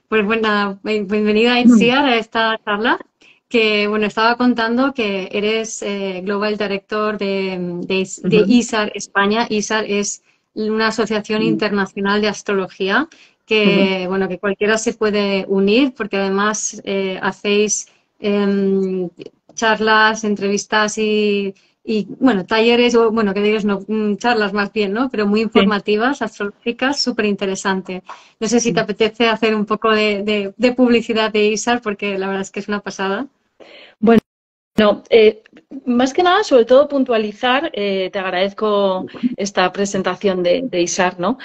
Pues bueno, bienvenida Itziar a esta charla, que bueno, estaba contando que eres Global Director de Ujú, ISAR España. ISAR es una asociación internacional de astrología ujú. que, bueno, que cualquiera se puede unir porque además hacéis em, charlas, entrevistas y, bueno, talleres, o bueno, que digas, no, charlas más bien, ¿no? Pero muy Sí. informativas, astrológicas, súper interesante. No sé si te apetece hacer un poco de publicidad de ISAR, porque la verdad es que es una pasada. Bueno, más que nada, sobre todo puntualizar, te agradezco esta presentación de ISAR, ¿no?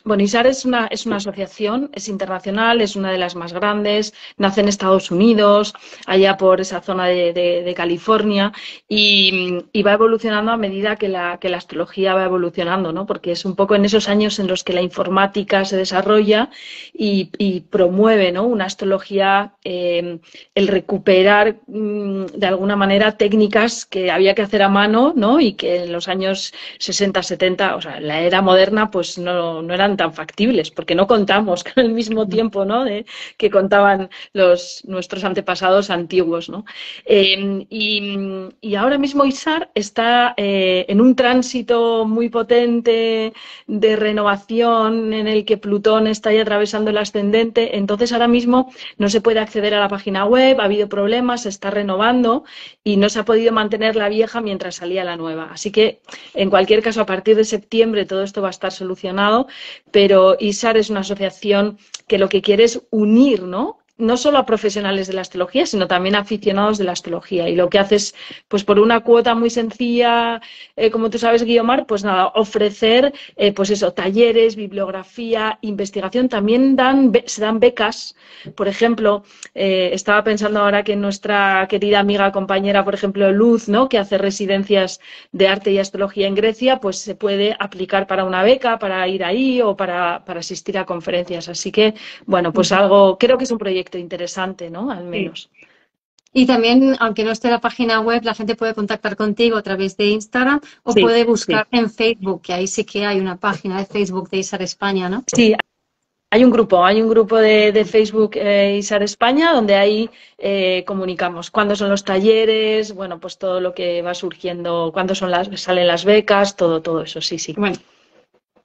Bueno, ISAR es una asociación, es internacional, es una de las más grandes, nace en Estados Unidos, allá por esa zona de California, y va evolucionando a medida que la astrología va evolucionando, ¿no? Porque es un poco en esos años en los que la informática se desarrolla y promueve, ¿no? Una astrología, el recuperar de alguna manera técnicas que había que hacer a mano, ¿no? Y que en los años 60, 70, o sea, en la era moderna, pues no eran tan factibles, porque no contamos con el mismo tiempo, ¿no? Que contaban nuestros antepasados antiguos, ¿no? Y ahora mismo ISAR está en un tránsito muy potente de renovación en el que Plutón está ya atravesando el ascendente. Entonces ahora mismo no se puede acceder a la página web, ha habido problemas, se está renovando y no se ha podido mantener la vieja mientras salía la nueva. Así que, en cualquier caso, a partir de septiembre todo esto va a estar solucionado, pero ISAR es una asociación que lo que quiere es unir, ¿no? No solo a profesionales de la astrología, sino también a aficionados de la astrología. Y lo que hace es, pues por una cuota muy sencilla, como tú sabes, Guiomar, pues nada, ofrecer, pues eso, talleres, bibliografía, investigación. También se dan becas. Por ejemplo, estaba pensando ahora que nuestra querida amiga, compañera, por ejemplo, Luz, ¿no? Que hace residencias de arte y astrología en Grecia, pues se puede aplicar para una beca, para ir ahí o para asistir a conferencias. Así que, bueno, pues algo, creo que es un proyecto interesante, ¿no? Al Sí. menos. Y también, aunque no esté en la página web, la gente puede contactar contigo a través de Instagram o Sí, puede sí. buscar en Facebook, que ahí sí que hay una página de Facebook de ISAR España, ¿no? Sí, hay un grupo de Facebook, ISAR España, donde ahí comunicamos cuándo son los talleres, bueno, pues todo lo que va surgiendo, cuándo salen las becas, todo eso, sí, sí. Bueno,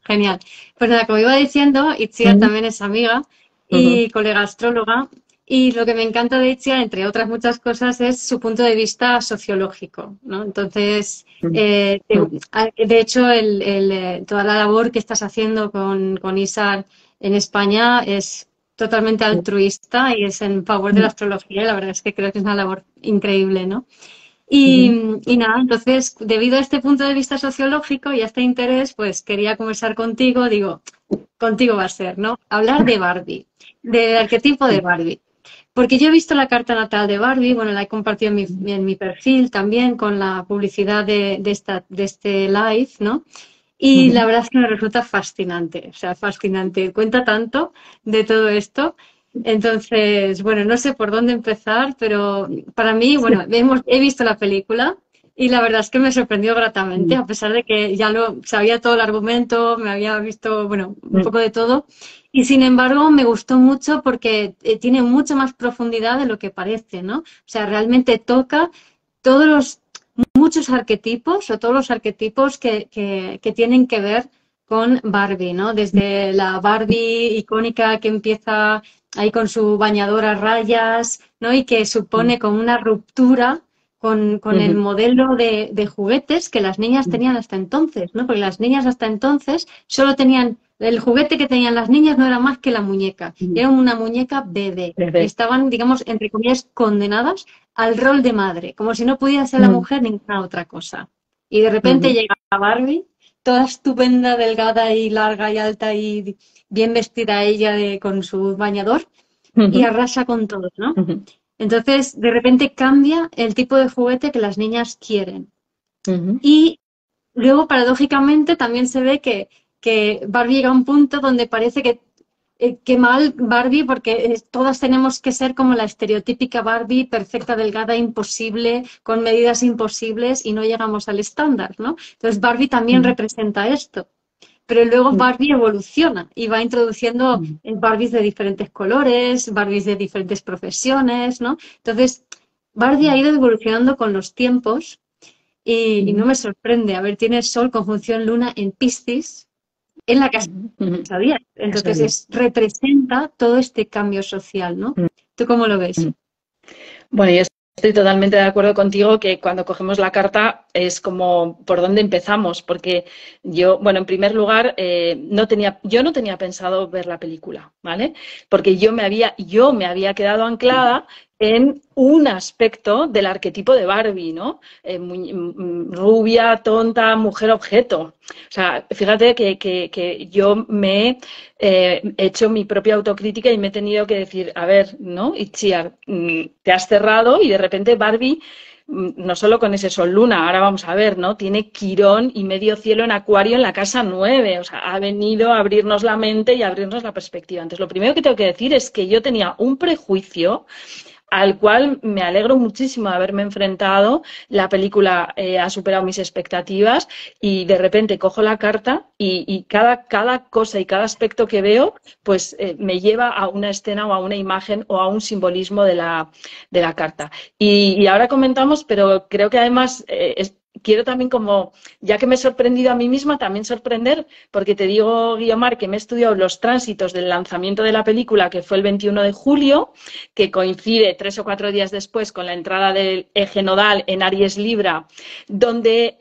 genial. Pues nada, como iba diciendo, Itziar Ujú, también es amiga ujú, y colega astróloga. Y lo que me encanta de Itziar, entre otras muchas cosas, es su punto de vista sociológico, ¿no? Entonces, ujú, de hecho, toda la labor que estás haciendo con ISAR en España es totalmente altruista y es en favor de la ujú, astrología. Y la verdad es que creo que es una labor increíble, ¿no? ujú. Y nada, entonces, debido a este punto de vista sociológico y a este interés, pues quería conversar contigo, digo, contigo va a ser, ¿no? Hablar de Barbie, del arquetipo de Barbie. Porque yo he visto la carta natal de Barbie, bueno, la he compartido en mi perfil también con la publicidad de este live, ¿no? Y la Ujú. verdad es que me resulta fascinante, o sea, fascinante. Cuenta tanto de todo esto. Entonces, bueno, no sé por dónde empezar, pero para mí, bueno, he visto la película y la verdad es que me sorprendió gratamente, a pesar de que ya lo sabía todo el argumento, me había visto, bueno, un poco de todo. Y sin embargo, me gustó mucho porque tiene mucha más profundidad de lo que parece, ¿no? O sea, realmente toca todos los muchos arquetipos o todos los arquetipos que tienen que ver con Barbie, ¿no? Desde la Barbie icónica que empieza ahí con su bañador a rayas, ¿no? Y que supone como una ruptura con el Ujú, modelo de juguetes que las niñas ujú, tenían hasta entonces, ¿no? Porque las niñas hasta entonces solo tenían, el juguete que tenían las niñas no era más que la muñeca, ujú. era una muñeca bebé y Bebé. estaban, digamos, entre comillas, condenadas al rol de madre, como si no pudiera ser la Ujú, mujer ninguna otra cosa. Y de repente ujú, llega Barbie, toda estupenda, delgada y larga y alta y bien vestida ella con su bañador y ujú, arrasa con todos, ¿no? ujú, Entonces, de repente cambia el tipo de juguete que las niñas quieren. ujú, Y luego, paradójicamente, también se ve que Barbie llega a un punto donde parece que mal Barbie, porque todas tenemos que ser como la estereotípica Barbie, perfecta, delgada, imposible, con medidas imposibles y no llegamos al estándar, ¿no? Entonces, Barbie también ujú, representa esto. pero luego Barbie evoluciona y va introduciendo Barbies de diferentes colores, Barbies de diferentes profesiones, ¿no? Entonces, Barbie ha ido evolucionando con los tiempos y no me sorprende. A ver, tiene Sol conjunción Luna en Piscis en la casa 10. Entonces, representa todo este cambio social, ¿no? ¿Tú cómo lo ves? Bueno, yo estoy totalmente de acuerdo contigo que cuando cogemos la carta es como por dónde empezamos, porque yo, bueno, en primer lugar, yo no tenía pensado ver la película, ¿vale? Porque yo me había quedado anclada en un aspecto del arquetipo de Barbie, ¿no? Rubia, tonta, mujer objeto. O sea, fíjate que yo me he hecho mi propia autocrítica y me he tenido que decir, a ver, ¿no? Itziar, te has cerrado y de repente Barbie, no solo con ese sol luna, ahora vamos a ver, ¿no? Tiene Quirón y medio cielo en Acuario en la casa 9, o sea, ha venido a abrirnos la mente y a abrirnos la perspectiva. Entonces, lo primero que tengo que decir es que yo tenía un prejuicio al cual me alegro muchísimo de haberme enfrentado. La película ha superado mis expectativas y de repente cojo la carta y cada cosa y cada aspecto que veo pues me lleva a una escena o a una imagen o a un simbolismo de la carta. Y ahora comentamos, pero creo que además quiero también como, ya que me he sorprendido a mí misma, también sorprender, porque te digo, Guiomar, que me he estudiado los tránsitos del lanzamiento de la película, que fue el 21 de julio, que coincide 3 o 4 días después con la entrada del eje nodal en Aries Libra, donde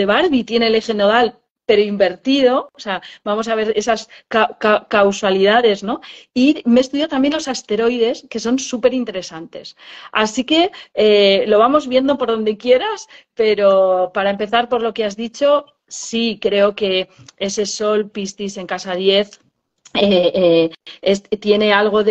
Barbie tiene el eje nodal pero invertido, o sea, vamos a ver esas causalidades, ¿no? Y me estudio también los asteroides, que son súper interesantes. Así que lo vamos viendo por donde quieras, pero para empezar por lo que has dicho, sí creo que ese Sol Piscis en casa 10 tiene algo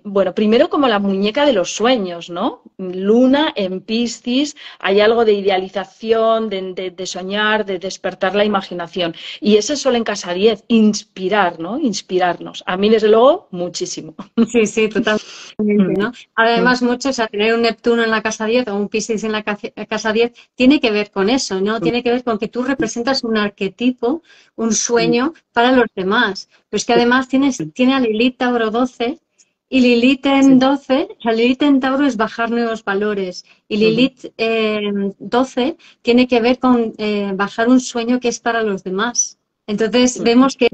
bueno, primero como la muñeca de los sueños, ¿no? Luna en Piscis, hay algo de idealización, de soñar, de despertar la imaginación. Y ese Sol en casa 10, inspirar, ¿no? Inspirarnos. A mí, desde luego, muchísimo. Sí, sí, totalmente, ¿no? Además, mucho, o sea, tener un Neptuno en la casa 10 o un Piscis en la casa 10 tiene que ver con eso, ¿no? Tiene que ver con que tú representas un arquetipo, un sueño para los demás. Pero es que además tiene a Lilith Tauro 12 y Lilith en 12, o sea, Lilith en Tauro es bajar nuevos valores y Lilith 12 tiene que ver con bajar un sueño que es para los demás. Entonces, vemos que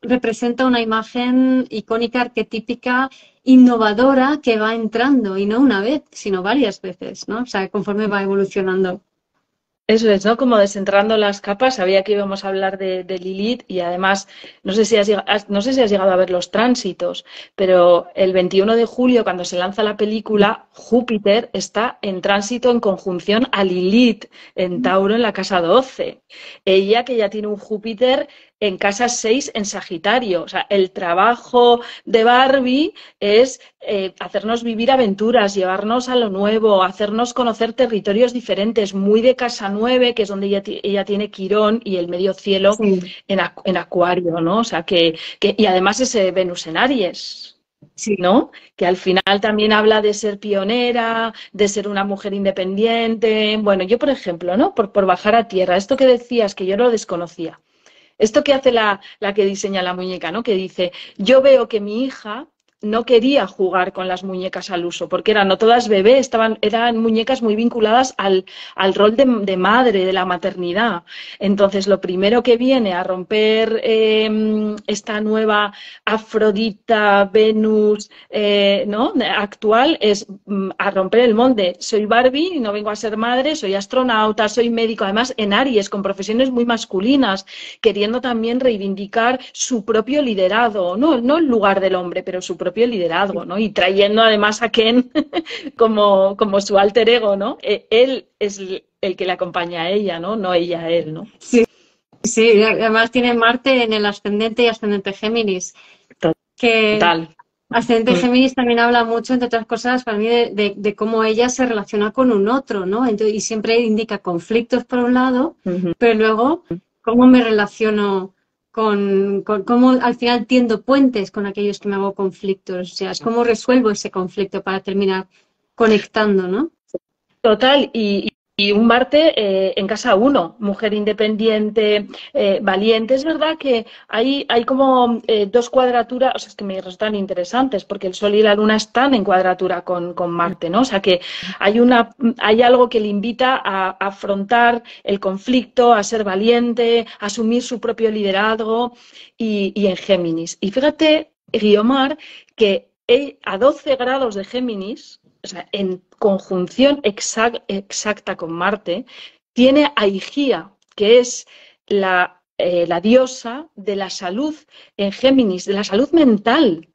representa una imagen icónica, arquetípica, innovadora que va entrando, y no una vez, sino varias veces, ¿no? O sea, conforme va evolucionando. Eso es, ¿no? Como desenterrando las capas, sabía que íbamos a hablar de Lilith y además, no sé si has llegado a ver los tránsitos, pero el 21 de julio, cuando se lanza la película, Júpiter está en tránsito en conjunción a Lilith, en Tauro, en la casa 12. Ella que ya tiene un Júpiter en casa 6 en Sagitario. O sea, el trabajo de Barbie es hacernos vivir aventuras, llevarnos a lo nuevo, hacernos conocer territorios diferentes, muy de casa 9, que es donde ella tiene Quirón y el medio cielo en Acuario, ¿no? O sea, y además ese Venus en Aries. Sí. ¿No? Que al final también habla de ser pionera, de ser una mujer independiente. Bueno, yo, por ejemplo, ¿no? Por bajar a tierra, esto que decías, que yo lo desconocía. Esto que hace la que diseña la muñeca, ¿no? Que dice, yo veo que mi hija no quería jugar con las muñecas al uso, porque no todas bebés, eran muñecas muy vinculadas al rol de madre, de la maternidad. Entonces, lo primero que viene a romper esta nueva Afrodita, Venus, ¿no? actual es a romper el molde. Soy Barbie, no vengo a ser madre, soy astronauta, soy médico, además en Aries, con profesiones muy masculinas, queriendo también reivindicar su propio liderazgo, no el lugar del hombre, pero su propio liderazgo, ¿no? Y trayendo además a Ken como su alter ego, ¿no? Él es el que le acompaña a ella, ¿no? No ella a él, ¿no? Sí, sí, además tiene Marte en el ascendente y ascendente Géminis. Total. Ascendente Géminis también habla mucho, entre otras cosas, para mí, de cómo ella se relaciona con un otro, ¿no? Entonces, y siempre indica conflictos por un lado, pero luego cómo me relaciono con cómo al final tiendo puentes con aquellos que me hago conflictos. O sea, es cómo resuelvo ese conflicto para terminar conectando, ¿no? Total, y y un Marte en casa uno, mujer independiente, valiente. Es verdad que hay como dos cuadraturas, o sea, es que me resultan interesantes, porque el Sol y la Luna están en cuadratura con Marte, ¿no? O sea, que hay algo que le invita a afrontar el conflicto, a ser valiente, a asumir su propio liderazgo y en Géminis. Y fíjate, Guiomar, que a 12 grados de Géminis, o sea, en conjunción exacta con Marte, tiene a Higía, que es la diosa de la salud en Géminis, de la salud mental,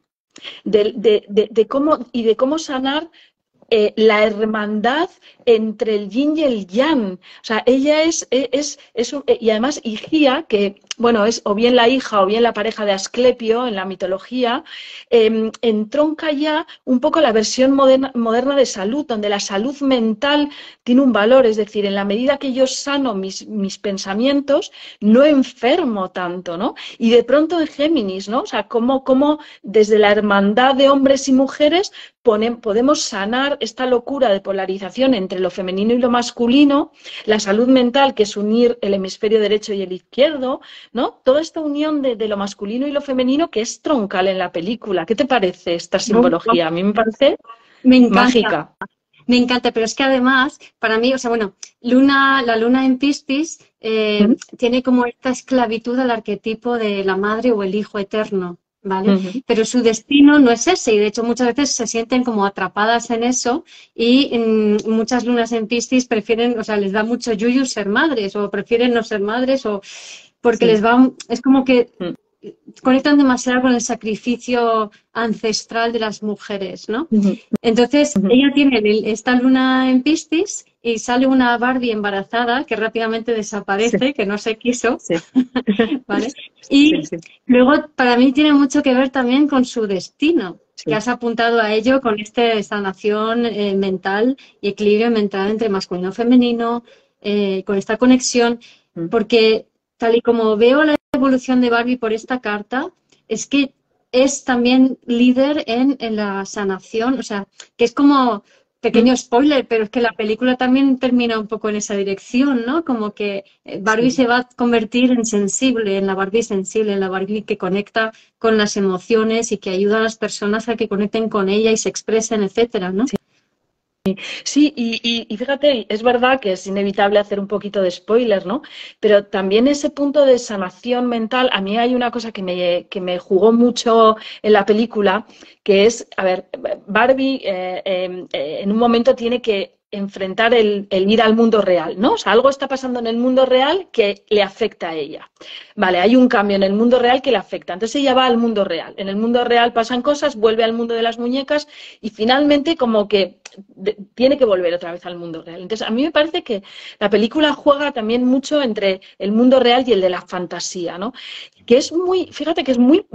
de cómo sanar la hermandad entre el yin y el yang. O sea, ella y además Higía, que bueno, es o bien la hija o bien la pareja de Asclepio en la mitología, entronca ya un poco la versión moderna de salud, donde la salud mental tiene un valor, es decir, en la medida que yo sano mis pensamientos, no enfermo tanto, ¿no? Y de pronto en Géminis, ¿no? O sea, cómo desde la hermandad de hombres y mujeres podemos sanar esta locura de polarización entre lo femenino y lo masculino, la salud mental, que es unir el hemisferio derecho y el izquierdo, ¿no? Toda esta unión de lo masculino y lo femenino que es troncal en la película. ¿Qué te parece esta simbología? A mí me parece Me encanta. mágica. Me encanta, pero es que además, para mí, o sea, bueno, la luna en Piscis tiene como esta esclavitud al arquetipo de la madre o el hijo eterno, ¿vale? Pero su destino no es ese, y de hecho muchas veces se sienten como atrapadas en eso, y muchas lunas en Piscis prefieren, o sea, les da mucho yuyu ser madres, o prefieren no ser madres, o porque les va, es como que conectan demasiado con el sacrificio ancestral de las mujeres, ¿no? Entonces, ella tiene esta luna en Piscis y sale una Barbie embarazada que rápidamente desaparece, que no se quiso, ¿vale? Y luego, para mí, tiene mucho que ver también con su destino, que has apuntado a ello con esta sanación mental y equilibrio mental entre masculino y femenino, con esta conexión, porque tal y como veo la evolución de Barbie por esta carta, es que es también líder en la sanación, o sea, que es como pequeño spoiler, pero es que la película también termina un poco en esa dirección, ¿no? Como que Barbie se va a convertir en sensible, en la Barbie sensible, en la Barbie que conecta con las emociones y que ayuda a las personas a que conecten con ella y se expresen, etcétera, ¿no? Sí, y fíjate, es verdad que es inevitable hacer un poquito de spoiler, ¿no? Pero también ese punto de sanación mental, a mí hay una cosa que me jugó mucho en la película, que es, a ver, Barbie en un momento tiene que enfrentar el ir al mundo real, ¿no? O sea, algo está pasando en el mundo real que le afecta a ella. Vale, hay un cambio en el mundo real que le afecta. Entonces ella va al mundo real. En el mundo real pasan cosas, vuelve al mundo de las muñecas y finalmente como que tiene que volver otra vez al mundo real. Entonces, a mí me parece que la película juega también mucho entre el mundo real y el de la fantasía, ¿no? Que es muy, fíjate que es muy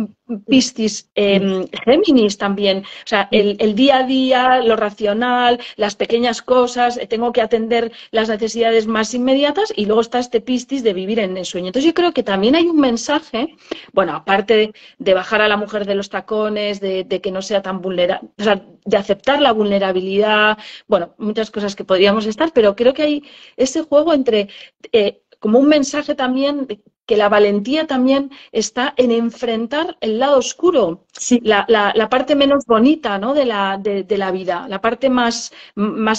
Piscis, Géminis también. O sea, el día a día, lo racional, las pequeñas cosas, tengo que atender las necesidades más inmediatas y luego está este Piscis de vivir en el sueño. Entonces, yo creo que también hay un mensaje, bueno, aparte de bajar a la mujer de los tacones, de que no sea tan vulnerable, o sea, de aceptar la vulnerabilidad, bueno, muchas cosas que podríamos estar, pero creo que hay ese juego entre como un mensaje también que la valentía también está en enfrentar el lado oscuro, la parte menos bonita, ¿no? de la vida, la parte más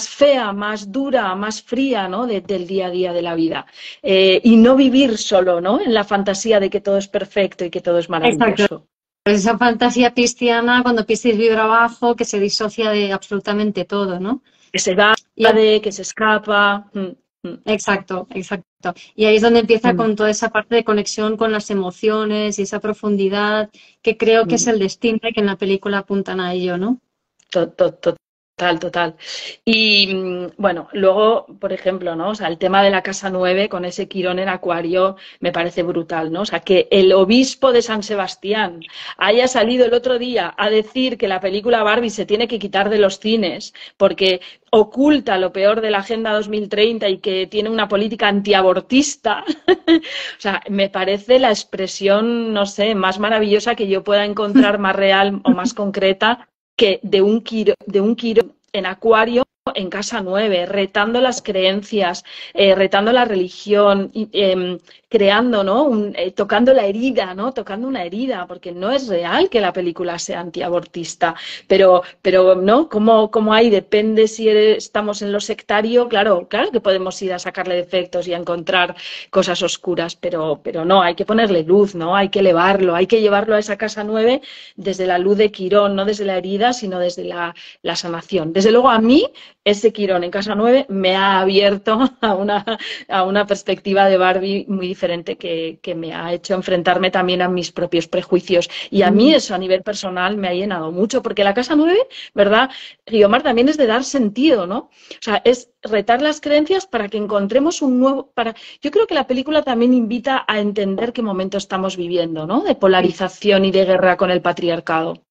fea, más dura, más fría, ¿no? del día a día de la vida. Y no vivir solo, ¿no? En la fantasía de que todo es perfecto y que todo es maravilloso. Exacto. Esa fantasía pisciana, cuando Piscis vibra abajo, que se disocia de absolutamente todo, ¿no? Que se va, que se escapa. Exacto, exacto. Y ahí es donde empieza con toda esa parte de conexión con las emociones y esa profundidad que creo que es el destino y que en la película apuntan a ello, ¿no? Total. Y bueno, luego, por ejemplo, ¿no? O sea, el tema de la casa 9 con ese Quirón en Acuario me parece brutal, ¿no? O sea, que el obispo de San Sebastián haya salido el otro día a decir que la película Barbie se tiene que quitar de los cines porque oculta lo peor de la Agenda 2030 y que tiene una política antiabortista. O sea, me parece la expresión, no sé, más maravillosa que yo pueda encontrar, más real o más concreta que de un Quirón en Acuario en casa 9, retando las creencias, retando la religión, creando, ¿no? Tocando la herida, ¿no? Tocando una herida, porque no es real que la película sea antiabortista, pero ¿no? Como hay, depende si estamos en lo sectario, claro que podemos ir a sacarle defectos y a encontrar cosas oscuras, pero no, hay que ponerle luz, ¿no? Hay que elevarlo, hay que llevarlo a esa casa 9 desde la luz de Quirón, no desde la herida, sino desde la sanación. Desde luego, a mí, ese Quirón en casa 9 me ha abierto a una perspectiva de Barbie muy diferente que me ha hecho enfrentarme también a mis propios prejuicios. Y a mí eso a nivel personal me ha llenado mucho, porque la casa 9, ¿verdad, Guiomar? También es de dar sentido, ¿no? O sea, es retar las creencias para que encontremos un nuevo... Yo creo que la película también invita a entender qué momento estamos viviendo, ¿no? De polarización y de guerra con el patriarcado.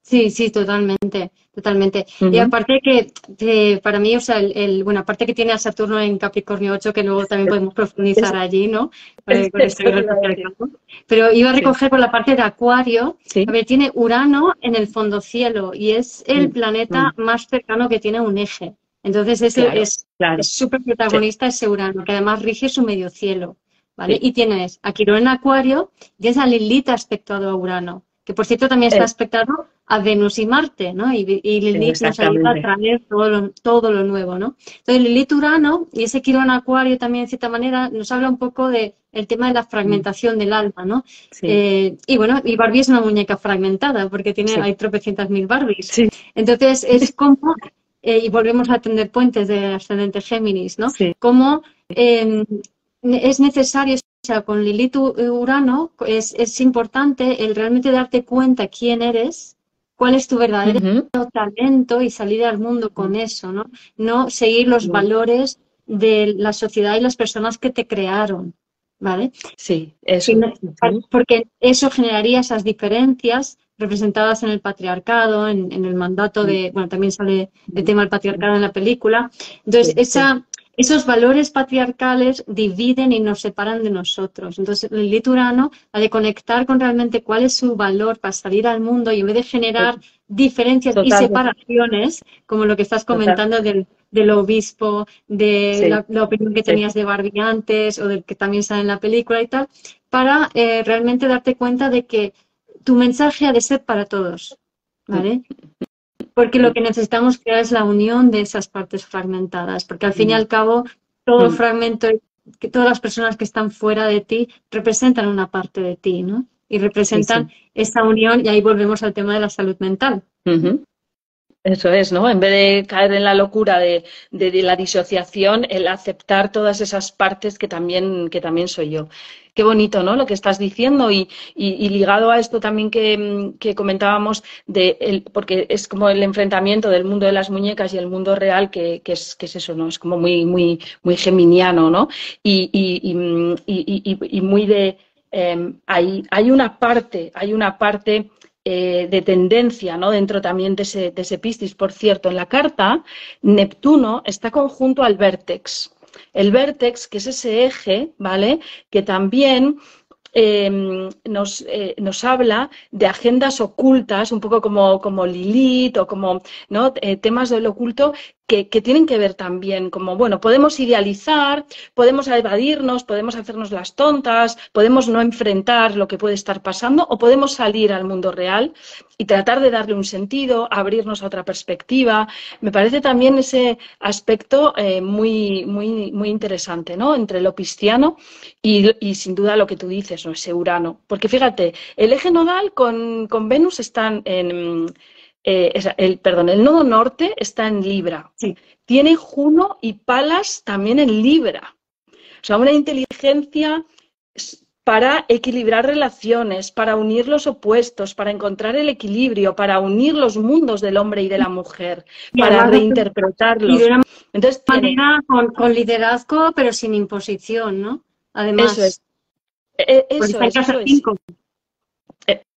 Sí, sí, totalmente, totalmente. Y aparte que para mí, o sea, bueno, aparte que tiene a Saturno en Capricornio 8, que luego también podemos profundizar allí, ¿no? Con esto del patriarcado. Pero iba a recoger por la parte de Acuario, a ver, tiene Urano en el fondo cielo y es el planeta más cercano que tiene un eje. Entonces, es súper protagonista ese Urano, que además rige su medio cielo, ¿vale? Y tienes a Quirón en Acuario y tienes a Lilith aspectado a Urano, que por cierto también está aspectado a Venus y Marte, ¿no? Y Lilith nos ayuda a traer todo lo nuevo, ¿no? Entonces Lilith Urano y ese Quirón Acuario también, de cierta manera, nos habla un poco del tema de la fragmentación del alma, ¿no? Sí. Y bueno, y Barbie es una muñeca fragmentada, porque hay tropecientas mil Barbies. Sí. Entonces es como, y volvemos a tender puentes de ascendente Géminis, ¿no? Sí. Como es necesario, o sea, con Lilith Urano es importante el realmente darte cuenta quién eres, cuál es tu verdadero talento y salir al mundo con eso, ¿no? No seguir los valores de la sociedad y las personas que te crearon, ¿vale? Sí, eso. Porque eso generaría esas diferencias representadas en el patriarcado, en el mandato de... Bueno, también sale el tema del patriarcado en la película. Entonces, esos valores patriarcales dividen y nos separan de nosotros. Entonces, el Lilith Urano ha de conectar con realmente cuál es su valor para salir al mundo y en vez de generar diferencias y separaciones, como lo que estás comentando del obispo, de la opinión que tenías de Barbie antes o del que también sale en la película y tal, para realmente darte cuenta de que tu mensaje ha de ser para todos, ¿vale? Porque lo que necesitamos crear es la unión de esas partes fragmentadas, porque al fin y al cabo todo fragmento, que todas las personas que están fuera de ti representan una parte de ti, ¿no? Y representan esa unión y ahí volvemos al tema de la salud mental. Eso es, ¿no? En vez de caer en la locura de la disociación, el aceptar todas esas partes que también soy yo. Qué bonito, ¿no? Lo que estás diciendo y ligado a esto también que comentábamos, porque es como el enfrentamiento del mundo de las muñecas y el mundo real, que es eso, ¿no? Es como muy, muy, muy geminiano, ¿no? Y muy de... hay una parte de tendencia, ¿no? Dentro también de ese Piscis. Por cierto, en la carta, Neptuno está conjunto al vértex. El vértex, que es ese eje, ¿vale? Que también nos habla de agendas ocultas, un poco como Lilith o como, ¿no? Temas del oculto que tienen que ver también, como, bueno, podemos idealizar, podemos evadirnos, podemos hacernos las tontas, podemos no enfrentar lo que puede estar pasando o podemos salir al mundo real y tratar de darle un sentido, abrirnos a otra perspectiva. Me parece también ese aspecto muy, muy, muy interesante, ¿no? Entre lo pisciano y sin duda lo que tú dices, ¿no? Ese Urano. Porque fíjate, el eje nodal con Venus están el nodo norte está en Libra. Sí. Tiene Juno y Palas también en Libra. O sea, una inteligencia para equilibrar relaciones, para unir los opuestos, para encontrar el equilibrio, para unir los mundos del hombre y de la mujer, para reinterpretarlos. Y de una manera con liderazgo, pero sin imposición, ¿no? Además, eso es. Eso es.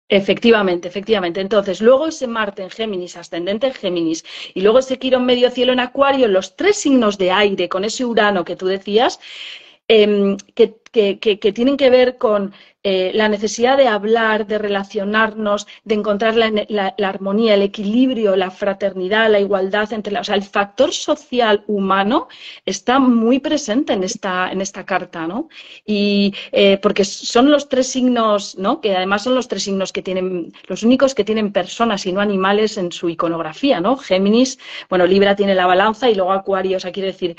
Efectivamente. Entonces, luego ese Marte en Géminis, ascendente en Géminis, y luego ese Quirón medio cielo en Acuario, los tres signos de aire, con ese Urano que tú decías, que tienen que ver con la necesidad de hablar, de relacionarnos, de encontrar la armonía, el equilibrio, la fraternidad, la igualdad o sea, el factor social humano está muy presente en esta carta, ¿no? Y porque son los tres signos, ¿no? Que además son los tres signos que tienen, los únicos que tienen personas y no animales en su iconografía, ¿no? Géminis, bueno, Libra tiene la balanza y luego Acuario, o sea, quiere decir,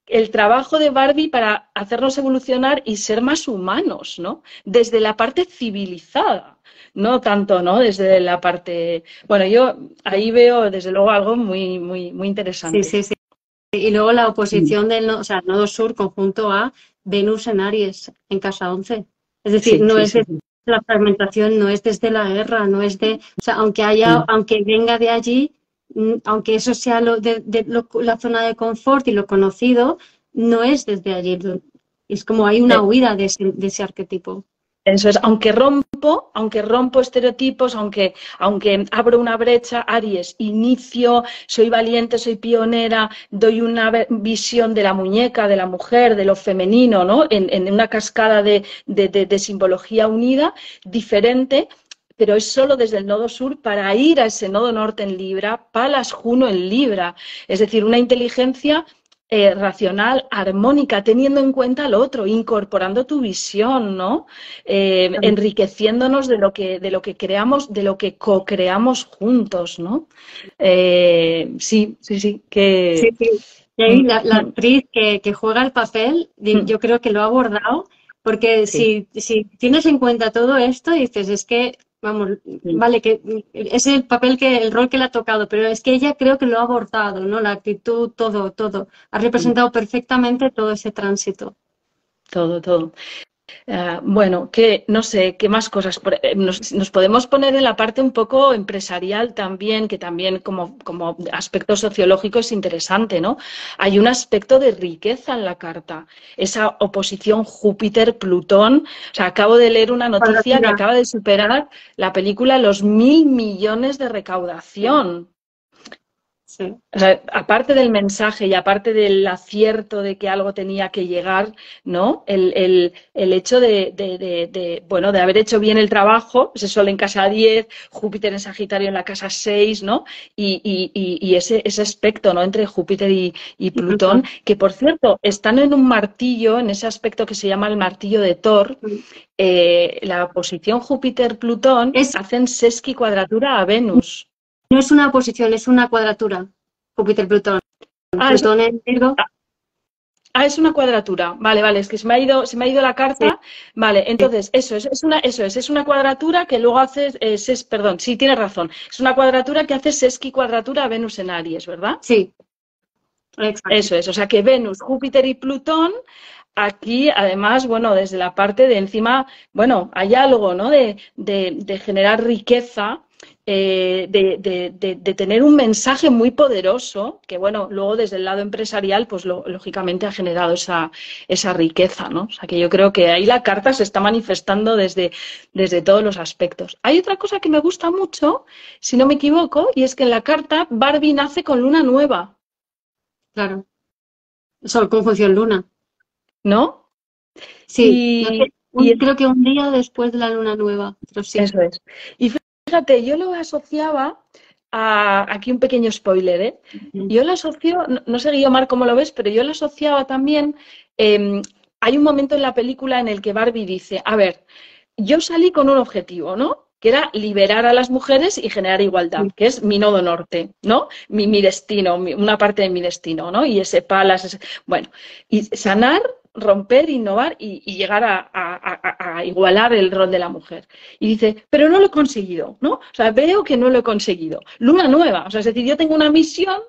el trabajo de Barbie para hacernos evolucionar y ser más humanos, ¿no? Desde la parte civilizada, no tanto, ¿no? Desde la parte... Bueno, yo ahí veo desde luego algo muy, muy, muy interesante. Sí, sí, sí. Y luego la oposición del o sea, nodo sur conjunto a Venus en Aries, en casa 11. Es decir, Sí, no sí, es sí. desde la fragmentación, no es desde la guerra, no es de... O sea, aunque venga de allí, aunque eso sea la zona de confort y lo conocido, no es desde allí. Es como hay una huida de ese arquetipo. Eso es, aunque rompo estereotipos, aunque abro una brecha, Aries, inicio, soy valiente, soy pionera, doy una visión de la muñeca, de la mujer, de lo femenino, ¿no? En una cascada de simbología unida, diferente, pero es solo desde el nodo sur para ir a ese nodo norte en Libra, Palas Juno en Libra, es decir, una inteligencia racional, armónica, teniendo en cuenta al otro, incorporando tu visión, ¿no? Enriqueciéndonos de lo que creamos, de lo que co-creamos juntos, ¿no? Sí, sí, sí, Sí, que... sí. Y ahí la actriz que juega el papel, yo creo que lo ha abordado, porque Sí. si tienes en cuenta todo esto, dices, es que, vamos, vale, que es el papel el rol que le ha tocado, pero es que ella creo que lo ha abordado, ¿no? La actitud, todo, todo. Ha representado perfectamente todo ese tránsito. Todo, todo. Bueno, que no sé, ¿qué más cosas? Nos podemos poner en la parte un poco empresarial también, que también como aspecto sociológico es interesante, ¿no? Hay un aspecto de riqueza en la carta, esa oposición Júpiter-Plutón. O sea, acabo de leer una noticia que Cuadratura. acaba de superar la película los 1.000 millones de recaudación. Sí. O sea, aparte del mensaje y aparte del acierto de que algo tenía que llegar, ¿no? El hecho bueno, de haber hecho bien el trabajo, ese Sol en casa 10, Júpiter en Sagitario en la casa 6, ¿no? Y ese aspecto, ¿no? Entre Júpiter y Plutón, que por cierto, están en un martillo, en ese aspecto que se llama el martillo de Thor, la posición Júpiter-Plutón hacen sesquicuadratura a Venus. No es una oposición, es una cuadratura. Júpiter-Plutón. Plutón en Virgo. Es una cuadratura. Vale, vale, es que se me ha ido la carta. Sí. Vale, entonces, es una cuadratura que luego hace, perdón, sí, tienes razón. Es una cuadratura que hace sesquicuadratura a Venus en Aries, ¿verdad? Sí. Exacto. Eso es, o sea que Venus, Júpiter y Plutón, aquí además, bueno, desde la parte de encima, bueno, hay algo, ¿no? De generar riqueza, de tener un mensaje muy poderoso, que bueno, luego desde el lado empresarial, pues lógicamente ha generado esa riqueza, ¿no? O sea que yo creo que ahí la carta se está manifestando desde todos los aspectos. Hay otra cosa que me gusta mucho, si no me equivoco, y es que en la carta Barbie nace con luna nueva. Claro. Sol, conjunción luna. ¿No? Sí, creo que un día después de la luna nueva, pero sí. Eso es. Y fíjate, yo lo asociaba aquí un pequeño spoiler, ¿eh? Yo lo asocio, no sé Guiomar cómo lo ves, pero yo lo asociaba también, hay un momento en la película en el que Barbie dice, a ver, yo salí con un objetivo, ¿no? Que era liberar a las mujeres y generar igualdad, que es mi nodo norte, ¿no? Mi destino, una parte de mi destino, ¿no? Y ese palas, bueno, y sanar, romper, innovar y llegar a igualar el rol de la mujer. Y dice, pero no lo he conseguido, ¿no? O sea, veo que no lo he conseguido. Luna nueva, o sea, es decir, yo tengo una misión,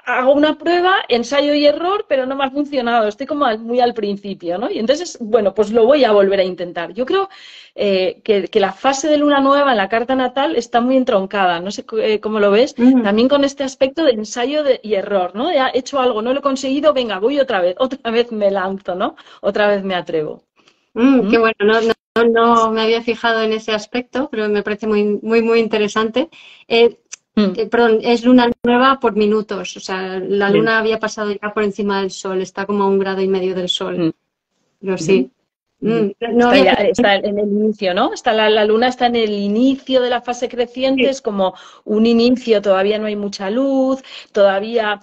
hago una prueba, ensayo y error, pero no me ha funcionado, estoy como muy al principio, ¿no? Y entonces, bueno, pues lo voy a volver a intentar. Yo creo que la fase de luna nueva en la carta natal está muy entroncada, no sé cómo lo ves, también con este aspecto de ensayo y error, ¿no? He hecho algo, no lo he conseguido, venga, voy otra vez me lanzo, ¿no? Otra vez me atrevo. Qué bueno, no me había fijado en ese aspecto, pero me parece muy, muy, muy interesante. Mm, perdón, es luna nueva por minutos. O sea, la bien. luna había pasado ya por encima del sol, está como a 1,5 grados del sol. Mm, Pero ujú. sí. No Está, había ya, está en el inicio, ¿no? Está la luna está en el inicio de la fase creciente, pensado. es como un inicio, todavía no hay mucha luz, todavía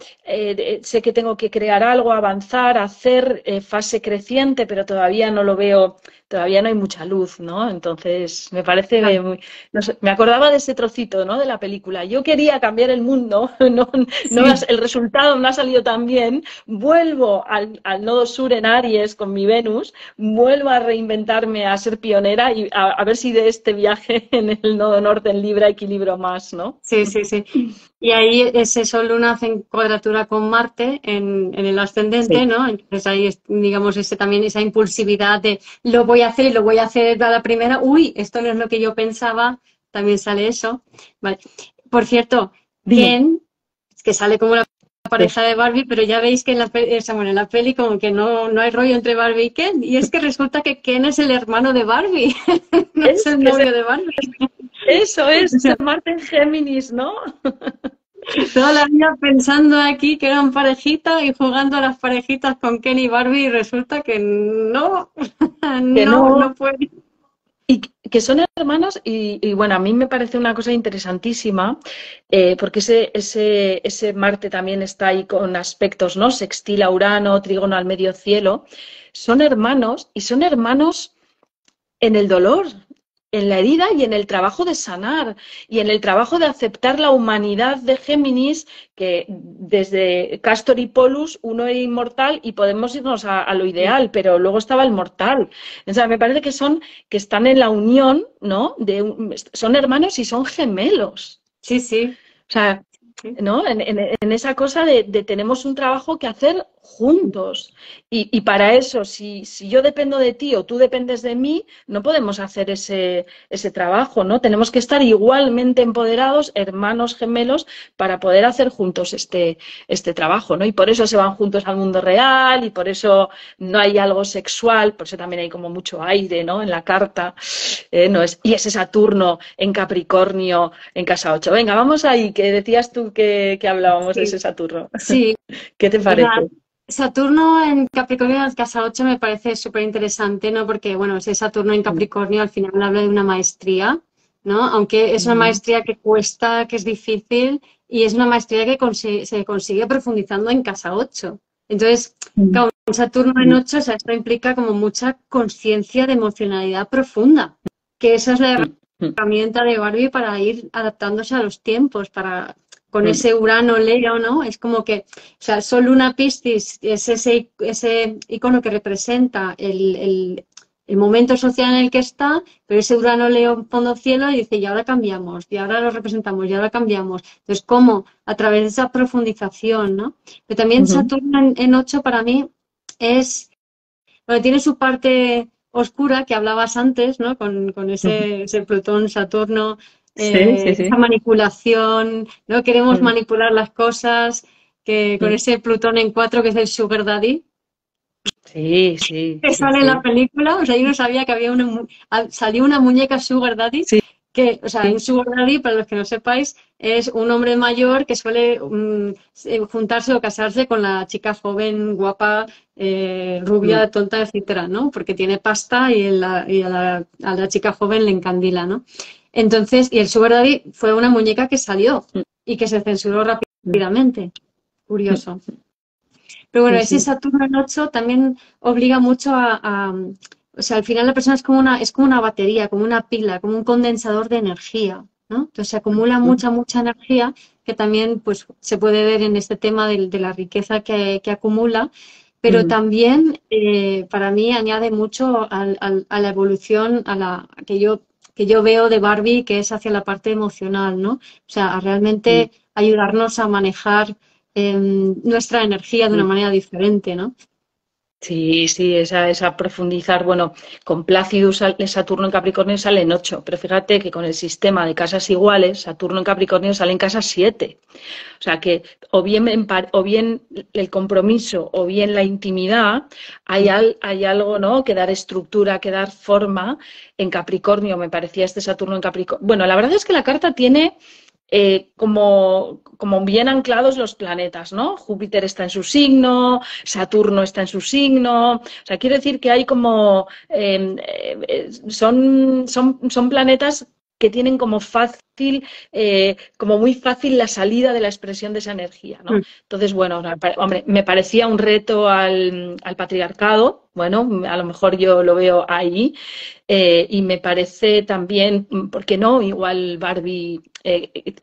sé que tengo que crear algo, avanzar, hacer fase creciente, pero todavía no lo veo, todavía no hay mucha luz, ¿no? Entonces, me parece muy, no sé, me acordaba de ese trocito, ¿no? De la película. Yo quería cambiar el mundo, no, Sí. el resultado no ha salido tan bien, vuelvo al nodo sur en Aries con mi Venus, vuelvo a reinventarme, a ser pionera y a ver si de este viaje en el nodo norte en Libra equilibro más, ¿no? Sí, sí, sí. Y ahí ese Sol Luna hace en cuadratura con Marte en el Sí. ascendente, ¿no? Entonces ahí es, digamos, también esa impulsividad de lo voy a hacer y lo voy a hacer a la primera. Uy, esto no es lo que yo pensaba. También sale eso. Vale. Por cierto, Dime. Ken, que sale como la Sí. pareja de Barbie, pero ya veis que en la peli como que no hay rollo entre Barbie y Ken. Y es que resulta que Ken es el hermano de Barbie, no es Es el que novio de Barbie. eso O es sea, Marte en Géminis, ¿no? toda la vida pensando aquí que eran parejitas y jugando a las parejitas con Ken y Barbie y resulta que no, Que no no, puede. y que son hermanos y, bueno, a mí me parece una cosa interesantísima porque ese Marte también está ahí con aspectos, ¿no? Sextil a Urano, trígono al medio cielo. Son hermanos y son hermanos en el dolor, en la herida y en el trabajo de sanar y en el trabajo de aceptar la humanidad de Géminis, que desde Castor y Polus uno era inmortal y podemos irnos a lo ideal, pero luego estaba el mortal. O sea, me parece que están en la unión, ¿no? Son hermanos y son gemelos. Sí, sí, O sea, sí. ¿no? En esa cosa de tenemos un trabajo que hacer juntos. Y para eso, si yo dependo de ti o tú dependes de mí, no podemos hacer ese trabajo, ¿no? Tenemos que estar igualmente empoderados, hermanos gemelos, para poder hacer juntos este trabajo, ¿no? Y por eso se van juntos al mundo real y por eso no hay algo sexual, por eso también hay como mucho aire, ¿no? En la carta, no es, y ese Saturno en Capricornio en casa 8. Venga, vamos ahí, que decías tú que hablábamos de Sí, ese Saturno. sí. ¿Qué te Pues nada, parece? Saturno en Capricornio en casa 8 me parece súper interesante, ¿no? Porque, bueno, ese Saturno en Capricornio al final habla de una maestría, ¿no? Aunque es una Ujú, maestría que cuesta, que es difícil y es una maestría que se consigue profundizando en casa 8. Entonces, ujú, claro, un Saturno en 8, o sea, esto implica como mucha conciencia de emocionalidad profunda, que esa es la ujú, herramienta de Barbie para ir adaptándose a los tiempos, para con ujú, ese Urano Leo, ¿no? Es como que, o sea, Sol Luna Piscis es ese icono que representa el momento social en el que está, pero ese Urano Leo fondo cielo y dice, y ahora cambiamos, y ahora lo representamos, y ahora cambiamos. Entonces, ¿cómo? A través de esa profundización, ¿no? Pero también ujú, Saturno en 8 para mí es bueno, tiene su parte oscura que hablabas antes, ¿no? Con ujú. ese Plutón, Saturno, Sí, sí, esa sí. manipulación, ¿no? Queremos Mm. manipular las cosas, que con Mm. ese Plutón en 4 que es el Sugar Daddy, Sí, sí, que sí, sale en la sí. película, o sea, yo no sabía que había salió una muñeca Sugar Daddy, Sí, que, o sea, un sí. Sugar Daddy, para los que no sepáis, es un hombre mayor que suele juntarse o casarse con la chica joven, guapa, Mm, rubia, tonta, etcétera, ¿no? Porque tiene pasta y a la chica joven le encandila, ¿no? Entonces, y el Sugar Daddy fue una muñeca que salió mm, y que se censuró mm, rápidamente. mm. Curioso. Pero bueno, Sí, ese sí. Saturno en 8 también obliga mucho o sea, al final la persona es como una batería, como una pila, como un condensador de energía, ¿no? Entonces se acumula Mm, mucha energía que también pues, se puede ver en este tema de la riqueza que acumula, pero mm, también para mí añade mucho a la evolución, que yo veo de Barbie, que es hacia la parte emocional, ¿no? O sea, a mm, realmente ayudarnos a manejar nuestra energía de una mm. manera diferente, ¿no? Sí, sí, esa profundizar, bueno, con Plácido Saturno en Capricornio sale en 8, pero fíjate que con el sistema de casas iguales, Saturno en Capricornio sale en casa 7. O sea que o bien el compromiso o bien la intimidad, hay algo, ¿no? Que dar estructura, que dar forma. En Capricornio me parecía este Saturno en Capricornio. Bueno, la verdad es que la carta tiene como bien anclados los planetas, ¿no? Júpiter está en su signo, Saturno está en su signo, o sea, quiero decir que hay como, son planetas que tienen como fácil, como muy fácil la salida de la expresión de esa energía, ¿no? Entonces, bueno, hombre, me parecía un reto al patriarcado, bueno, a lo mejor yo lo veo ahí, y me parece también, ¿por qué no? Igual Barbie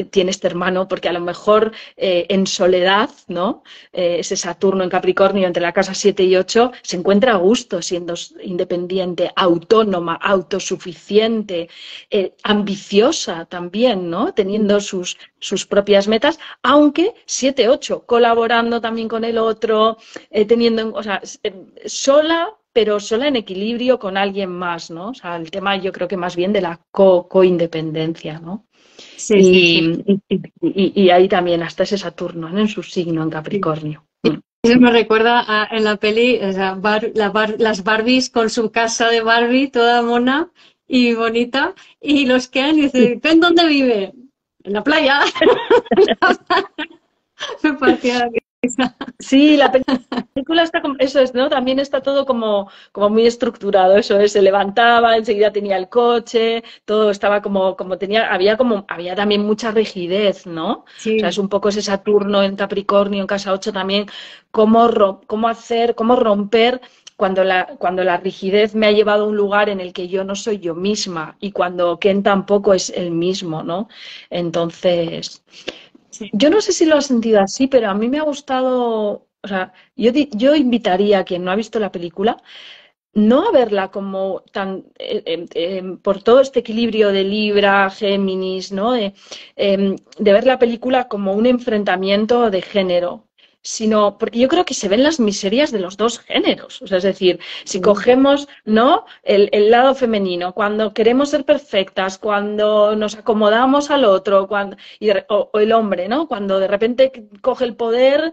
tiene este hermano, porque a lo mejor en soledad, ¿no? Ese Saturno en Capricornio entre la casa 7 y 8 se encuentra a gusto siendo independiente, autónoma, autosuficiente, ambiciosa también, ¿no? Teniendo sus propias metas, aunque 7-8, colaborando también con el otro, teniendo, o sea, sola, pero sola en equilibrio con alguien más, ¿no? O sea, el tema yo creo que más bien de la co-independencia, ¿no? Sí, sí, sí. Y ahí también hasta ese Saturno, ¿no? En su signo, en Capricornio. Eso me recuerda en la peli, o sea, las Barbies con su casa de Barbie, toda mona y bonita, y los Ken, y dicen, ¿Ken dónde vive? En la playa. Me parecía la risa. Sí, la película está, eso es, ¿no? También está todo como muy estructurado, eso es, se levantaba, enseguida tenía el coche, todo estaba como tenía, había también mucha rigidez, ¿no? O sea, es Sí, un poco ese Saturno en Capricornio, en casa 8 también, cómo romper cuando la rigidez me ha llevado a un lugar en el que yo no soy yo misma y cuando Ken tampoco es el mismo, ¿no? Entonces, sí. yo no sé si lo has sentido así, pero a mí me ha gustado, o sea, yo invitaría a quien no ha visto la película no a verla como tan por todo este equilibrio de Libra, Géminis, ¿no? De ver la película como un enfrentamiento de género, sino porque yo creo que se ven las miserias de los dos géneros. O sea, es decir, si cogemos, ¿no? El lado femenino, cuando queremos ser perfectas, cuando nos acomodamos al otro, o el hombre, ¿no? Cuando de repente coge el poder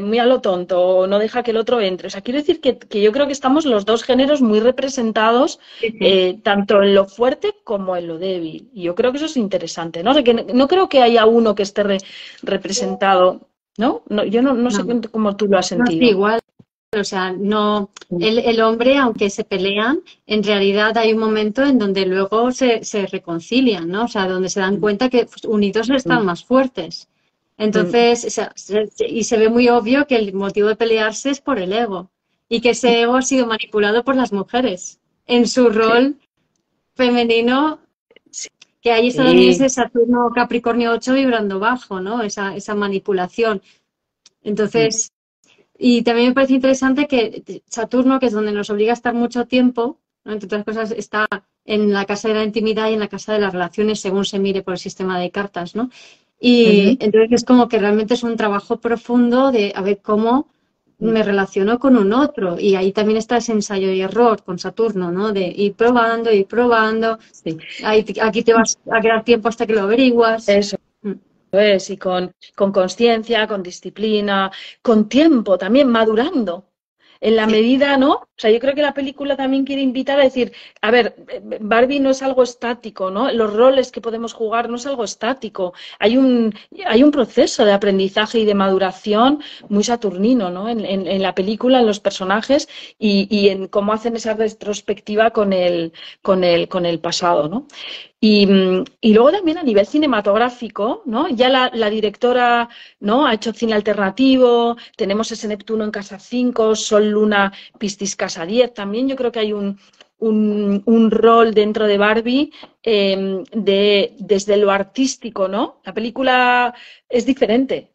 muy a lo tonto, o no deja que el otro entre. O sea, quiero decir que yo creo que estamos los dos géneros muy representados, Sí, sí. tanto en lo fuerte como en lo débil. Y yo creo que eso es interesante, ¿no? O sea, que no creo que haya uno que esté representado, ¿no? No, yo no sé No, cómo tú lo has no, sí, sentido. igual. O sea, no, el hombre, aunque se pelean, en realidad hay un momento en donde luego se reconcilian, ¿no? O sea, donde se dan cuenta que pues, unidos están más fuertes. Entonces, o sea, y se ve muy obvio que el motivo de pelearse es por el ego y que ese ego ha sido manipulado por las mujeres en su Sí, rol femenino, sí, que ahí está también sí. ese Saturno Capricornio 8 vibrando bajo, ¿no? Esa manipulación. Entonces, y también me parece interesante que Saturno, que es donde nos obliga a estar mucho tiempo, ¿no? Entre otras cosas, está en la casa de la intimidad y en la casa de las relaciones, según se mire por el sistema de cartas, ¿no? Y Ujú. entonces es como que realmente es un trabajo profundo de a ver cómo me relaciono con un otro. Y ahí también está ese ensayo y error con Saturno, ¿no? De ir probando, ir probando. Sí. Aquí te vas a quedar tiempo hasta que lo averiguas. Eso es, y con consciencia, con disciplina, con tiempo también, madurando. En la Sí, medida, ¿no? O sea, yo creo que la película también quiere invitar a decir, a ver, Barbie no es algo estático, ¿no? Los roles que podemos jugar no es algo estático. Hay un proceso de aprendizaje y de maduración muy saturnino, ¿no? En la película, en los personajes y en cómo hacen esa retrospectiva con el pasado, ¿no? Y luego también a nivel cinematográfico, ¿no? Ya la directora, ¿no? Ha hecho cine alternativo, tenemos ese Neptuno en casa 5, Sol, Luna, Piscis casa 10. También yo creo que hay un rol dentro de Barbie desde lo artístico, ¿no? La película es diferente.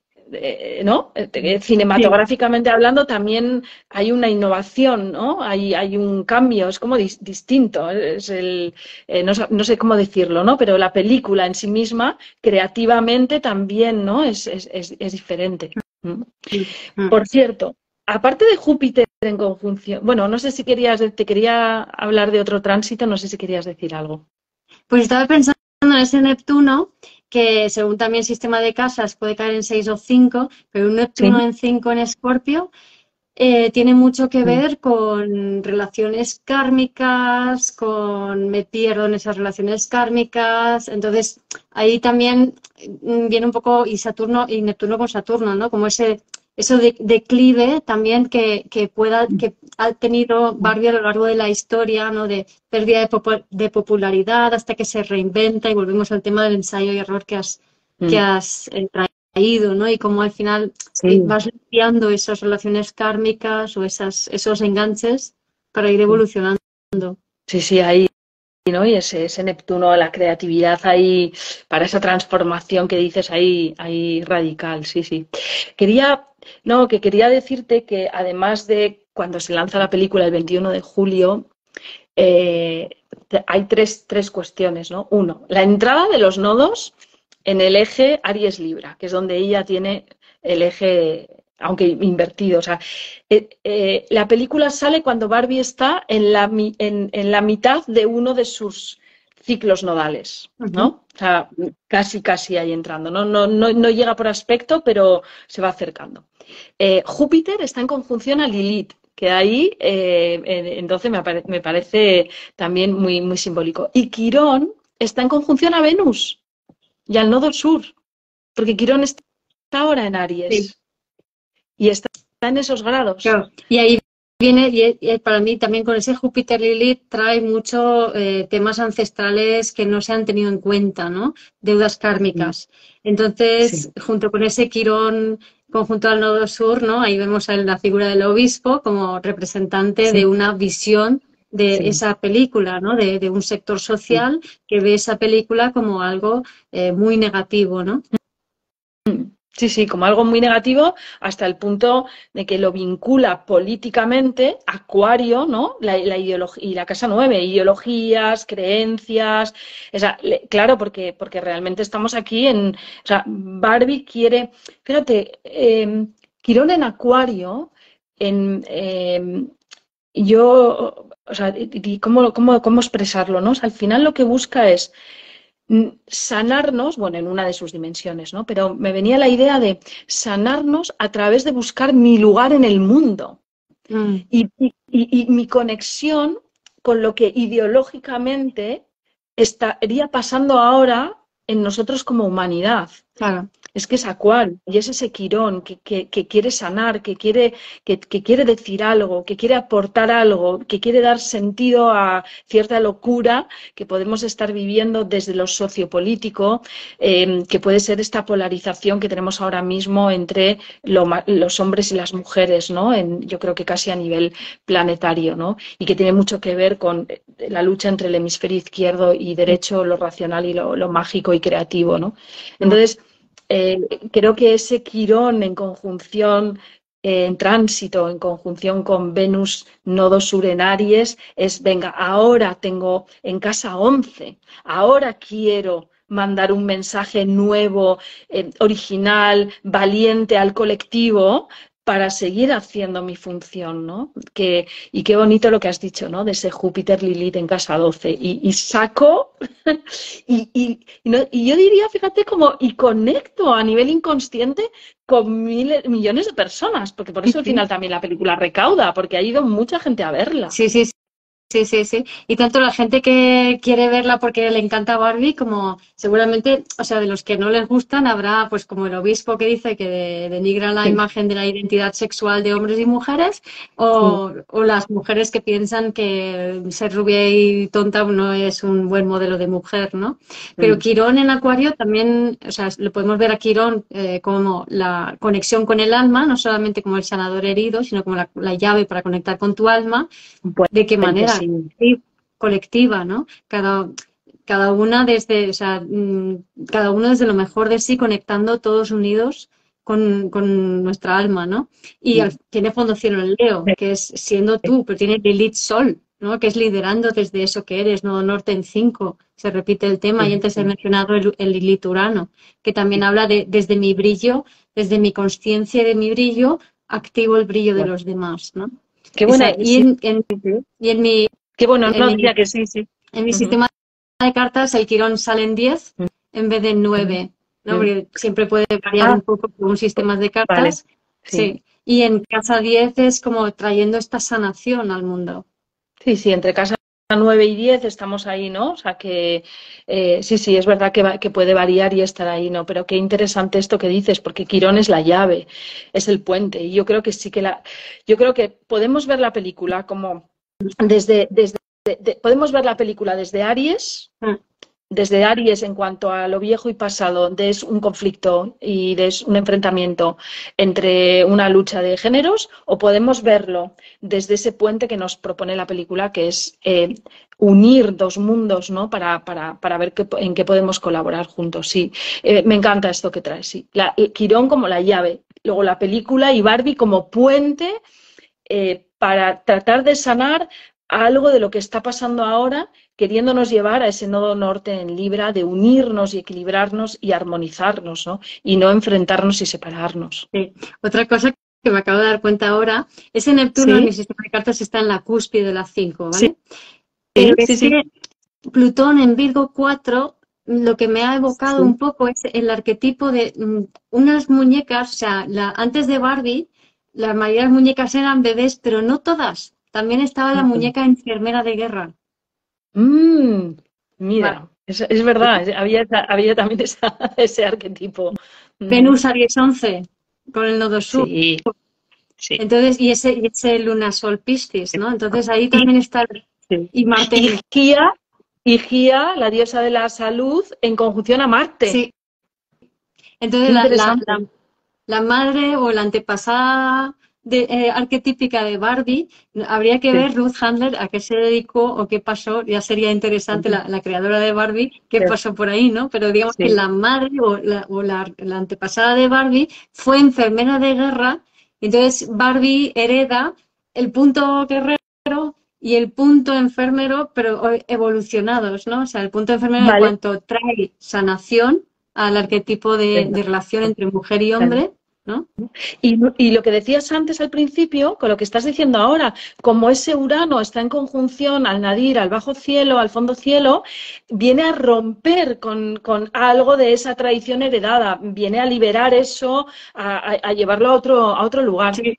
¿No? sí. Cinematográficamente hablando también hay una innovación, ¿no? Hay un cambio, es como distinto, no sé cómo decirlo, ¿no? Pero la película en sí misma, creativamente también, ¿no? Es diferente. ¿Mm? Mm. Por cierto, aparte de Júpiter en conjunción, bueno, no sé si te quería hablar de otro tránsito, no sé si querías decir algo. Pues estaba pensando en ese Neptuno, que según también sistema de casas puede caer en 6 o 5, pero un Neptuno Sí. en 5 en Escorpio, tiene mucho que ver con relaciones kármicas, con me pierdo en esas relaciones kármicas. Entonces, ahí también viene un poco y Saturno y Neptuno con Saturno, ¿no? Como eso de declive también que ha tenido Barbie a lo largo de la historia, ¿no? De pérdida de popularidad hasta que se reinventa y volvemos al tema del ensayo y error que has traído, ¿no? Y cómo al final vas limpiando esas relaciones kármicas o esos enganches para ir evolucionando. Sí, ahí, ¿no? Y ese Neptuno, la creatividad ahí, para esa transformación que dices ahí radical, sí. Quería decirte que además de cuando se lanza la película el 21 de julio, hay tres cuestiones, ¿no? Uno, la entrada de los nodos en el eje Aries-Libra, que es donde ella tiene el eje, aunque invertido. O sea, la película sale cuando Barbie está en la mitad de uno de sus ciclos nodales, ¿no? O sea, casi ahí entrando. No llega por aspecto, pero se va acercando. Júpiter está en conjunción a Lilith, que ahí entonces me parece también muy simbólico. Y Quirón está en conjunción a Venus y al nodo sur, porque Quirón está ahora en Aries y está en esos grados. Claro. Y ahí viene, y para mí también con ese Júpiter Lilith trae mucho temas ancestrales que no se han tenido en cuenta, ¿no? Deudas kármicas. Entonces, junto con ese Quirón conjunto al nodo sur, ¿no? Ahí vemos a la figura del obispo como representante de una visión de esa película, ¿no? De un sector social que ve esa película como algo muy negativo, ¿no? Sí, como algo muy negativo hasta el punto de que lo vincula políticamente Acuario, ¿no? La ideología y la casa 9, ideologías, creencias. Claro, porque realmente estamos aquí o sea, Barbie quiere, fíjate, Quirón en Acuario, o sea, ¿cómo expresarlo, no? O sea, al final lo que busca es sanarnos, bueno, en una de sus dimensiones, ¿no? Pero me venía la idea de sanarnos a través de buscar mi lugar en el mundo y mi conexión con lo que ideológicamente estaría pasando ahora en nosotros como humanidad. Claro. Es que es Acuario y es ese Quirón que quiere sanar, que quiere decir algo, que quiere aportar algo, que quiere dar sentido a cierta locura que podemos estar viviendo desde lo sociopolítico, que puede ser esta polarización que tenemos ahora mismo entre los hombres y las mujeres, ¿no? Yo creo que casi a nivel planetario, ¿no? Y que tiene mucho que ver con la lucha entre el hemisferio izquierdo y derecho, lo racional y lo mágico y creativo, ¿no? Entonces, creo que ese Quirón en conjunción, en tránsito, en conjunción con Venus, nodo sur en Aries, venga, ahora tengo en casa 11, ahora quiero mandar un mensaje nuevo, original, valiente al colectivo para seguir haciendo mi función, ¿no? Y qué bonito lo que has dicho, ¿no? De ese Júpiter Lilith en casa 12. Y saco y yo diría, fíjate, y conecto a nivel inconsciente con millones de personas, porque por eso al final también la película recauda, porque ha ido mucha gente a verla. Sí. Y tanto la gente que quiere verla porque le encanta Barbie, como seguramente, o sea, de los que no les gustan, habrá, pues como el obispo que dice que denigra la imagen de la identidad sexual de hombres y mujeres, o las mujeres que piensan que ser rubia y tonta no es un buen modelo de mujer, ¿no? Pero Quirón en Acuario también, o sea, lo podemos ver a Quirón como la conexión con el alma, no solamente como el sanador herido, sino como la llave para conectar con tu alma. ¿De qué manera? Sí, colectiva, ¿no? Cada una desde, o sea, cada uno desde lo mejor de sí, conectando todos unidos con nuestra alma, ¿no? Y tiene fondo cielo en Leo, que es siendo tú, pero tiene Lilith Sol, ¿no? Que es liderando desde eso que eres, ¿no? Norte en 5, se repite el tema, y antes he mencionado el Lilith Urano, que también habla de desde mi brillo, desde mi consciencia y de mi brillo, activo el brillo de los demás, ¿no? Qué buena. Y en mi... Qué bueno, no, diría que sí. En mi sistema de cartas el Quirón sale en 10 en vez de 9, ¿no? Porque siempre puede variar un poco según sistemas de cartas. Sí. Y en Casa 10 es como trayendo esta sanación al mundo. Sí, entre Casa 9 y 10 estamos ahí, ¿no? O sea que sí, es verdad que puede variar y estar ahí, ¿no? Pero qué interesante esto que dices, porque Quirón es la llave, es el puente. Y yo creo que yo creo que podemos ver la película como podemos ver la película desde Aries en cuanto a lo viejo y pasado, es un conflicto y es un enfrentamiento entre una lucha de géneros, o podemos verlo desde ese puente que nos propone la película, que es unir dos mundos, ¿no? Para ver en qué podemos colaborar juntos. Sí, me encanta esto que traes. Sí. Quirón como la llave, luego la película y Barbie como puente para tratar de sanar algo de lo que está pasando ahora, queriéndonos llevar a ese nodo norte en Libra de unirnos y equilibrarnos y armonizarnos, ¿no? Y no enfrentarnos y separarnos. Sí. Otra cosa que me acabo de dar cuenta ahora, ese Neptuno en mi sistema de cartas está en la cúspide de las 5, ¿vale? Sí. Pero es que Plutón en Virgo 4, lo que me ha evocado un poco es el arquetipo de unas muñecas, o sea, antes de Barbie, la mayoría de las muñecas eran bebés, pero no todas. También estaba la muñeca enfermera de guerra. Mira, Vale. es verdad, había también ese arquetipo. Venus Aries 11, con el nodo sur. Sí. Entonces, y ese Luna Sol Piscis, ¿no? Entonces ahí también está. Y Marte. Y Gia, la diosa de la salud, en conjunción a Marte. Sí. Entonces la madre o la antepasada arquetípica de Barbie, habría que ver Ruth Handler a qué se dedicó o qué pasó. Ya sería interesante la creadora de Barbie, qué pasó por ahí, ¿no? Pero digamos que la madre o la antepasada de Barbie fue enfermera de guerra. Entonces Barbie hereda el punto guerrero y el punto enfermero, pero evolucionados, ¿no? O sea, el punto enfermero en cuanto trae sanación al arquetipo de relación entre mujer y hombre, ¿no? Y lo que decías antes al principio, con lo que estás diciendo ahora, como ese Urano está en conjunción al nadir, al bajo cielo, al fondo cielo, viene a romper con algo de esa tradición heredada, viene a liberar eso, a llevarlo a otro lugar. Sí.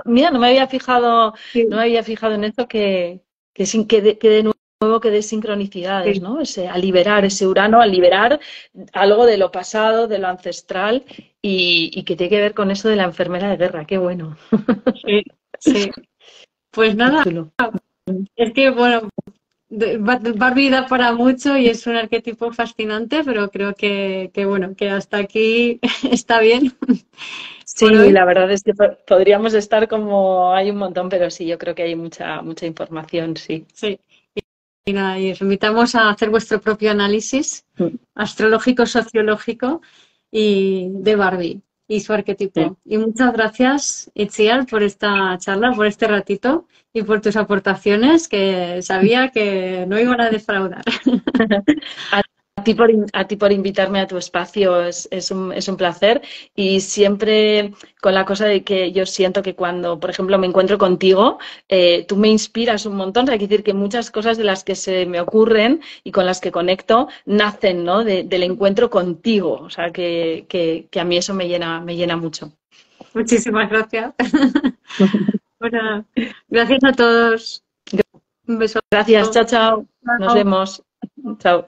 Mira, no me había fijado en esto que de nuevo que de sincronicidades, ¿no? A liberar ese Urano, a liberar algo de lo pasado, de lo ancestral y que tiene que ver con eso de la enfermera de guerra. Qué bueno. Sí. Pues nada, es que, bueno, Barbie da para mucho y es un arquetipo fascinante, pero creo que bueno, que hasta aquí está bien. Sí, la verdad es que podríamos estar como hay un montón, pero sí, yo creo que hay mucha información, sí. Sí. Y nada, y os invitamos a hacer vuestro propio análisis astrológico, sociológico y de Barbie y su arquetipo. Y muchas gracias, Itziar, por esta charla, por este ratito y por tus aportaciones que sabía que no iban a defraudar. A ti por invitarme a tu espacio, es un placer, y siempre con la cosa de que yo siento que cuando, por ejemplo, me encuentro contigo, tú me inspiras un montón. O sea, hay que decir que muchas cosas de las que se me ocurren y con las que conecto nacen, ¿no? del encuentro contigo. O sea, que a mí eso me llena mucho. Muchísimas gracias. Bueno, gracias a todos. Un beso. Gracias, chao. Nos vemos. Chao.